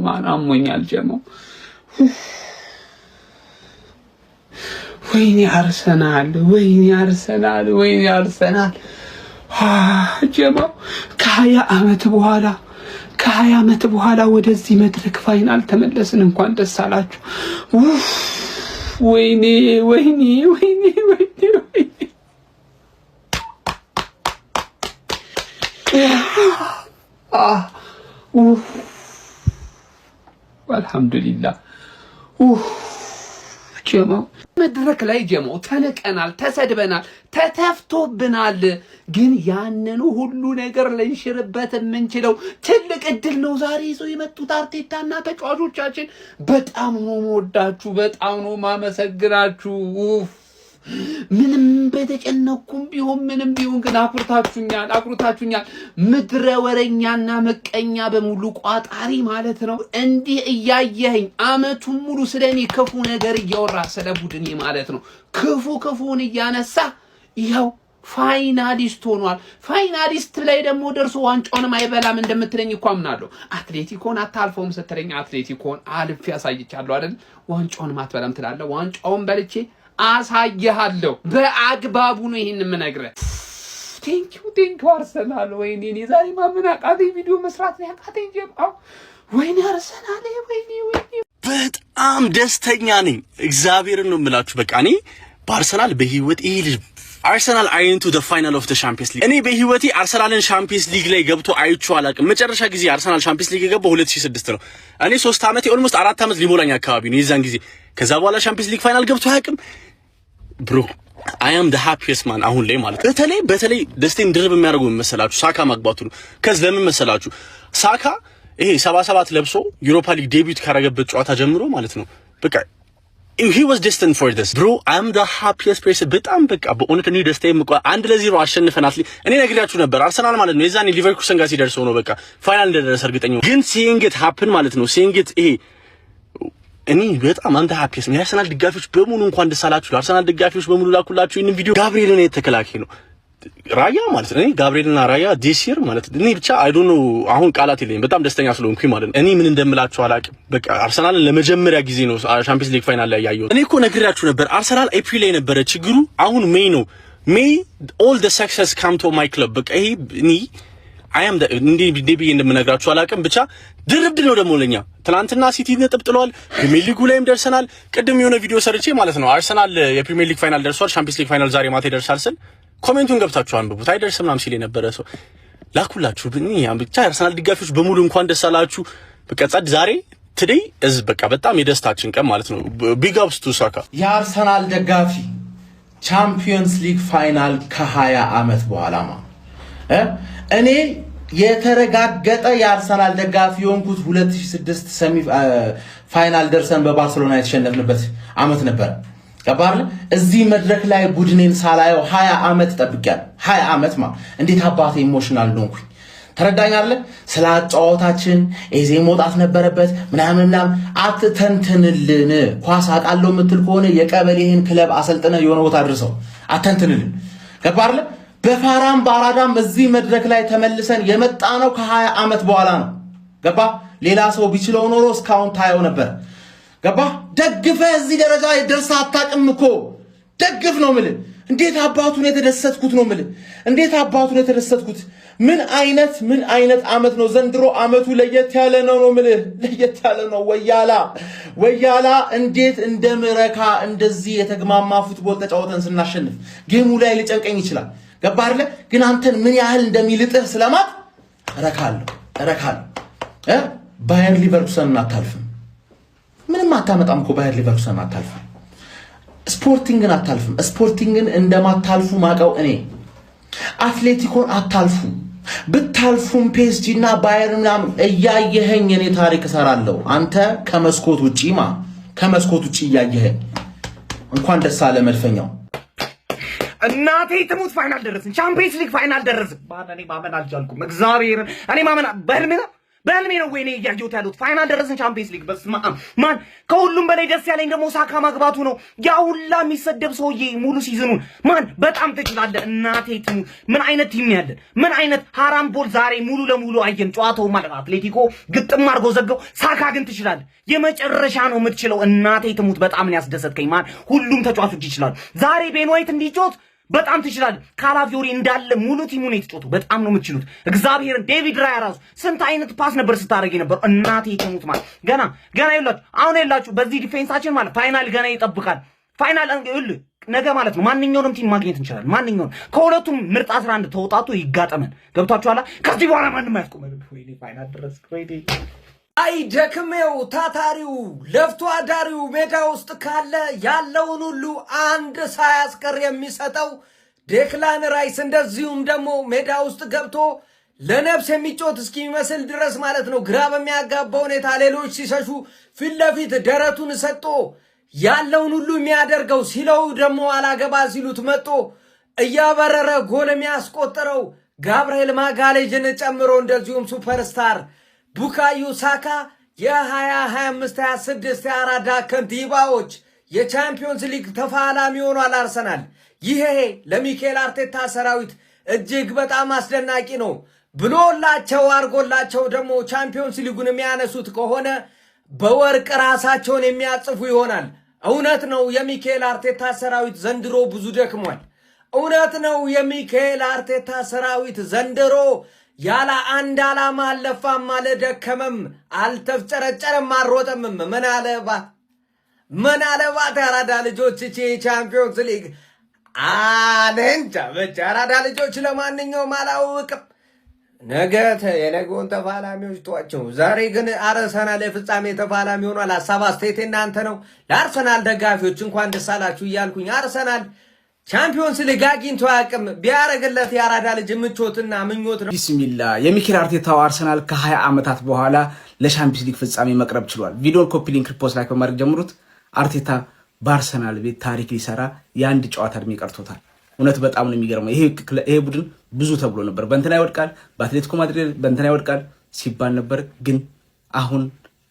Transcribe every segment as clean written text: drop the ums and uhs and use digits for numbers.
ማን አሞኛል ጀማው። ወይኔ አርሰናል ጀማው ከ20 ዓመት በኋላ ወደዚህ መድረክ ፋይናል ተመለስን። እንኳን ደስ አላችሁ። ወይኔ አልሐምዱሊላህ። ጀማው መድረክ ላይ ጀማው ተነቀናል፣ ተሰድበናል፣ ተተፍቶብናል። ግን ያንኑ ሁሉ ነገር ልንሽርበት የምንችለው ትልቅ እድል ነው ዛሬ ይዘው የመጡት አርቴታና ተጫዋቾቻችን። በጣም ነው የምወዳችሁ፣ በጣም ነው ማመሰግናችሁ። ምንም በተጨነኩም ቢሆን ግን አኩርታችሁኛል። ምድረ ወረኛና መቀኛ በሙሉ ቋጣሪ ማለት ነው። እንዲህ እያየኸኝ አመቱን ሙሉ ስለኔ ክፉ ነገር እያወራ ስለ ቡድኔ ማለት ነው ክፉን እያነሳ ይኸው ፋይናሊስት ሆኗል። ፋይናሊስት ላይ ደግሞ ደርሶ ዋንጫውንም አይበላም እንደምትለኝ እኮ አምናለሁ። አትሌቲኮን አታልፈውም ስትለኝ አትሌቲኮን አልፌ ያሳይቻለሁ አይደል? ዋንጫውንም አትበላም ትላለህ። ዋንጫውን በልቼ አሳየሃለሁ። በአግባቡ ነው ይሄን የምነግርህ። ቴንኪው አርሰናል። ወይኔ እኔ ዛሬ ማመን አቃተኝ። ቪዲዮ መስራት ነው ያቃተኝ ጀማው። ወይኔ አርሰናል፣ ወይኔ በጣም ደስተኛ ነኝ። እግዚአብሔርን ነው የምላችሁ። በቃ እኔ በአርሰናል በህይወት ይሄ ልጅ አርሰናል አይንቱ ዘ ፋይናል ኦፍ ዘ ቻምፒየንስ ሊግ። እኔ በህይወቴ አርሰናልን ቻምፒየንስ ሊግ ላይ ገብቶ አይቼው አላውቅም። መጨረሻ ጊዜ አርሰናል ቻምፒየንስ ሊግ የገባው 2006 ነው። እኔ 3 ዓመቴ ኦልሞስት 4 ዓመት ሊሞላኝ አካባቢ ነው የዛን ጊዜ። ከዛ በኋላ ቻምፒየንስ ሊግ ፋይናል ገብቶ አያውቅም። ብሮ አይ አም ዘ ሃፒየስት ማን አሁን ላይ ማለት በተለይ ደስቴን ድርብ የሚያደርገው መሰላችሁ ሳካ ማግባቱ ነው። ከዛ ለምን መሰላችሁ ሳካ ይሄ 77 ለብሶ ዩሮፓ ሊግ ዴቢዩት ካረገበት ጨዋታ ጀምሮ ማለት ነው በቃ he was destined for this bro. I am the happiest person። በጣም በቃ በእውነት እኔ ደስታዬ ምቋ 1-0 አሸንፈናል። እኔ ነግሬያችሁ ነበር አርሰናል ማለት ነው የዛኔ ሊቨርኩሰን ጋር ሲደርስ ነው በቃ ፋይናል እንደደረሰ እርግጠኛ ነኝ። ግን seeing it happen ማለት ነው seeing it ይሄ እኔ በጣም አንተ ሃፒየስት ነው። የአርሰናል ደጋፊዎች በሙሉ እንኳን ደስ አላችሁ። አርሰናል ደጋፊዎች በሙሉ ላኩላችሁ ይሄን ቪዲዮ። ጋብሪኤልን የተከላካይ ነው ራያ ማለት ነው። እኔ ጋብሪኤልና ራያ ዲሲር ማለት እኔ ብቻ አይ ዶንት ኖ አሁን ቃላት የለኝም። በጣም ደስተኛ ስለሆንኩኝ ማለት ነው። እኔ ምን እንደምላችሁ አላውቅም። በቃ አርሰናልን ለመጀመሪያ ጊዜ ነው ቻምፒየንስ ሊግ ፋይናል ላይ ያየሁት። እኔ እኮ ነግሬያችሁ ነበር አርሰናል ኤፕሪል ላይ ነበረ ችግሩ። አሁን ሜይ ነው። ሜይ all the success come to my club። በቃ ይሄ እኔ I am the እንዴ እንደምነግራችሁ አላውቅም። ብቻ ድርብ ነው ደግሞ ለኛ ትናንትና ሲቲ ነጥብ ጥሏል። ፕሪሚየር ሊጉ ላይም ደርሰናል። ቅድም የሆነ ቪዲዮ ሰርቼ ማለት ነው አርሰናል የፕሪሚየር ሊግ ፋይናል ደርሷል፣ ቻምፒየንስ ሊግ ፋይናል ዛሬ ማታ ይደርሳል ስል ኮሜንቱን ገብታችሁ አንብቡት። አይደርስም ምናምን ሲል የነበረ ሰው ላኩላችሁ። ብቻ አርሰናል ደጋፊዎች በሙሉ እንኳን ደስ አላችሁ። በቃ ዛሬ ቱዴይ እዝ በቃ በጣም የደስታችን ቀን ማለት ነው። ቢግ አፕስ ቱ ሳካ። የአርሰናል ደጋፊ ቻምፒየንስ ሊግ ፋይናል ከ20 ዓመት በኋላማ እኔ የተረጋገጠ የአርሰናል ደጋፊ የሆንኩት 2006 ሰሚ ፋይናል ደርሰን በባርሴሎና የተሸነፍንበት አመት ነበር። ገባርለ እዚህ መድረክ ላይ ቡድኔን ሳላየው 20 ዓመት ተጠብቂያለሁ። 20 ዓመት እንዴት አባቴ ኢሞሽናል ሆንኩኝ። ተረዳኛለ። ስለ አጫዋታችን ኤዜ መውጣት ነበረበት ምናምን አትተንትንልን። ኳስ አቃለው የምትል ከሆነ የቀበሌህን ክለብ አሰልጥነ የሆነ ቦታ አድርሰው አትተንትንልን። ገባርለ በፋራም ባራዳም እዚህ መድረክ ላይ ተመልሰን የመጣ ነው ከ20 ዓመት በኋላ ነው። ገባ ሌላ ሰው ቢችለው ኖሮ እስካሁን ታየው ነበር። ገባ ደግፈ እዚህ ደረጃ ደርሳ አታውቅም እኮ ደግፍ ነው የምልህ። እንዴት አባቱን የተደሰትኩት ነው የምልህ። እንዴት አባቱን የተደሰትኩት ምን አይነት አመት ነው ዘንድሮ። አመቱ ለየት ያለ ነው የምልህ። ለየት ያለ ነው። ወያላ እንዴት እንደምረካ እንደዚህ የተግማማ ፉትቦል ተጫውተን ስናሸንፍ ጌሙ ላይ ሊጨንቀኝ ይችላል። ገባ አይደለ? ግን አንተን ምን ያህል እንደሚልጥህ ስለማት እረካለሁ። ባየር ሊቨርኩሰን አታልፍም። ምንም አታመጣም እኮ ባየር ሊቨርኩሰን አታልፍም። ስፖርቲንግን አታልፍም። ስፖርቲንግን እንደማታልፉ ማቀው እኔ። አትሌቲኮን አታልፉ። ብታልፉም ፒኤስጂ እና ባየር ምናምን እያየኸኝ እኔ ታሪክ እሰራለሁ። አንተ ከመስኮት ውጪ እያየኸኝ እንኳን ደስ አለ መድፈኛው። እናቴ ትሙት ፋይናል ደረስን። ቻምፒየንስ ሊግ ፋይናል ደረስን። እኔ ማመን አልቻልኩም። እግዚአብሔር እኔ ማመን በህልሜ ነው ወይኔ እያየሁት ያሉት። ፋይናል ደረስን ቻምፒየንስ ሊግ። በስመ አብ ማን ከሁሉም በላይ ደስ ያለኝ ደግሞ ሳካ ማግባቱ ነው። ያ ሁላ የሚሰደብ ሰውዬ ሙሉ ሲዝኑን ማን በጣም ትችላለህ። እናቴ ትሙት ምን አይነት ቲም ያለን ምን አይነት ሃራም ቦል ዛሬ ሙሉ ለሙሉ አየን ጨዋታው ማለት አትሌቲኮ ግጥም አድርጎ ዘጋው። ሳካ ግን ትችላለህ። የመጨረሻ ነው የምትችለው። እናቴ ትሙት በጣም ነው ያስደሰትከኝ ማን። ሁሉም ተጫዋቾች ይችላሉ። ዛሬ ቤን ዋይት እንዲጮት በጣም ትችላለህ። ካላፊዮሪ እንዳለ ሙሉ ቲሙን የተጫወቱ በጣም ነው የምትችሉት። እግዚአብሔርን ዴቪድ ራያ ራሱ ስንት አይነት ፓስ ነበር ስታደርግ ነበር። እናቴ ትሙት ማለት ገና ይላችሁ አሁን ያላችሁ በዚህ ዲፌንሳችን ማለት ፋይናል ገና ይጠብቃል። ፋይናል ነገ ማለት ነው ማንኛውንም ቲም ማግኘት እንችላለን። ማንኛውንም ከሁለቱም ምርጥ 11 ተውጣጡ ይጋጠመን። ገብቷችኋል? ከዚህ በኋላ ማንም አያስቆመን። ወይኔ ፋይናል ድረስ ወይኔ አይ ደክሜው ታታሪው ለፍቶ አዳሪው ሜዳ ውስጥ ካለ ያለውን ሁሉ አንድ ሳያስቀር የሚሰጠው ዴክላን ራይስ እንደዚሁም ደግሞ ሜዳ ውስጥ ገብቶ ለነፍስ የሚጮት እስኪመስል ድረስ ማለት ነው ግራ በሚያጋባ ሁኔታ ሌሎች ሲሸሹ ፊት ለፊት ደረቱን ሰጥቶ ያለውን ሁሉ የሚያደርገው ሲለው ደግሞ አላገባ ሲሉት መጥቶ እያበረረ ጎል የሚያስቆጥረው ጋብርኤል ማጋሌጅን ጨምሮ እንደዚሁም ሱፐርስታር ቡካዮ ሳካ የ2025-26 የአራዳ ከንቲባዎች የቻምፒዮንስ ሊግ ተፋላሚ ሆኗል አርሰናል። ይሄ ለሚኬል አርቴታ ሰራዊት እጅግ በጣም አስደናቂ ነው ብሎላቸው አርጎላቸው ደግሞ ቻምፒዮንስ ሊጉን የሚያነሱት ከሆነ በወርቅ ራሳቸውን የሚያጽፉ ይሆናል። እውነት ነው የሚኬል አርቴታ ሰራዊት ዘንድሮ ብዙ ደክሟል። እውነት ነው የሚኬል አርቴታ ሰራዊት ዘንድሮ ያለ አንድ ዓላማ አልለፋም፣ አልደከመም፣ አልተፍጨረጨረም፣ አልሮጠምም። ምን አለባት ያራዳ ልጆች እቺ ቻምፒዮንስ ሊግ አንንጃ ብቻ ያራዳ ልጆች። ለማንኛውም አላውቅም የነገውን ተፋላሚዎች ተዋቸው። ዛሬ ግን አርሰናል የፍጻሜ ተፋላሚ ሆኗል። ሀሳብ አስተያየት እናንተ ነው። ለአርሰናል ደጋፊዎች እንኳን ደስ አላችሁ እያልኩኝ አርሰናል ቻምፒዮንስ ሊግ አግኝቶ አያውቅም። ቢያረግለት የአራዳ ልጅ ምቾትና ምኞት ነው። ቢስሚላ የሚኬል አርቴታው አርሰናል ከ20 ዓመታት በኋላ ለቻምፒዮንስ ሊግ ፍጻሜ መቅረብ ችሏል። ቪዲዮን ኮፒ ሊንክ ሪፖስት ላይክ በማድረግ ጀምሩት። አርቴታ በአርሰናል ቤት ታሪክ ሊሰራ የአንድ ጨዋታ እድሜ ቀርቶታል። እውነት በጣም ነው የሚገርመው። ይሄ ቡድን ብዙ ተብሎ ነበር። በእንትና ይወድቃል፣ በአትሌቲኮ ማድሪድ በእንትና ይወድቃል ሲባል ነበር። ግን አሁን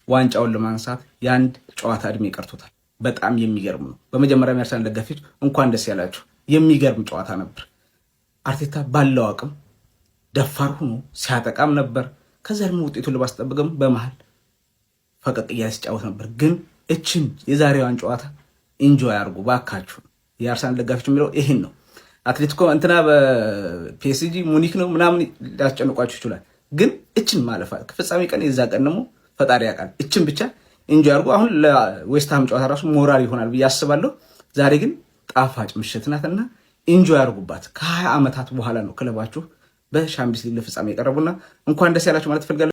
ዋንጫውን ለማንሳት የአንድ ጨዋታ እድሜ ቀርቶታል። በጣም የሚገርም ነው። በመጀመሪያ የአርሰናል ደጋፊዎች እንኳን ደስ ያላችሁ። የሚገርም ጨዋታ ነበር። አርቴታ ባለው አቅም ደፋር ሆኖ ሲያጠቃም ነበር። ከዛ ደግሞ ውጤቱን ለማስጠበቅም በመሃል ፈቀቅ እያለ ሲጫወት ነበር። ግን እችን የዛሬዋን ጨዋታ ኢንጆይ አድርጉ ባካችሁ። የአርሰናል ደጋፊዎች የሚለው ይሄን ነው። አትሌቲኮ እንትና በፒኤስጂ ሙኒክ ነው ምናምን ሊያስጨንቋችሁ ይችላል። ግን እችን ማለፋ ከፍጻሜ ቀን የዛ ቀን ደግሞ ፈጣሪ ያውቃል። እችን ብቻ ኢንጆይ አድርጉ። አሁን ለዌስትሃም ጨዋታ ራሱ ሞራል ይሆናል ብዬ አስባለሁ። ዛሬ ግን ጣፋጭ ምሽት ናትና ኢንጆይ አድርጉባት። ከ20 ዓመታት በኋላ ነው ክለባችሁ በቻምፒዮንስ ሊግ ለፍጻሜ የቀረቡና እንኳን ደስ ያላችሁ ማለት ፈልጋለሁ።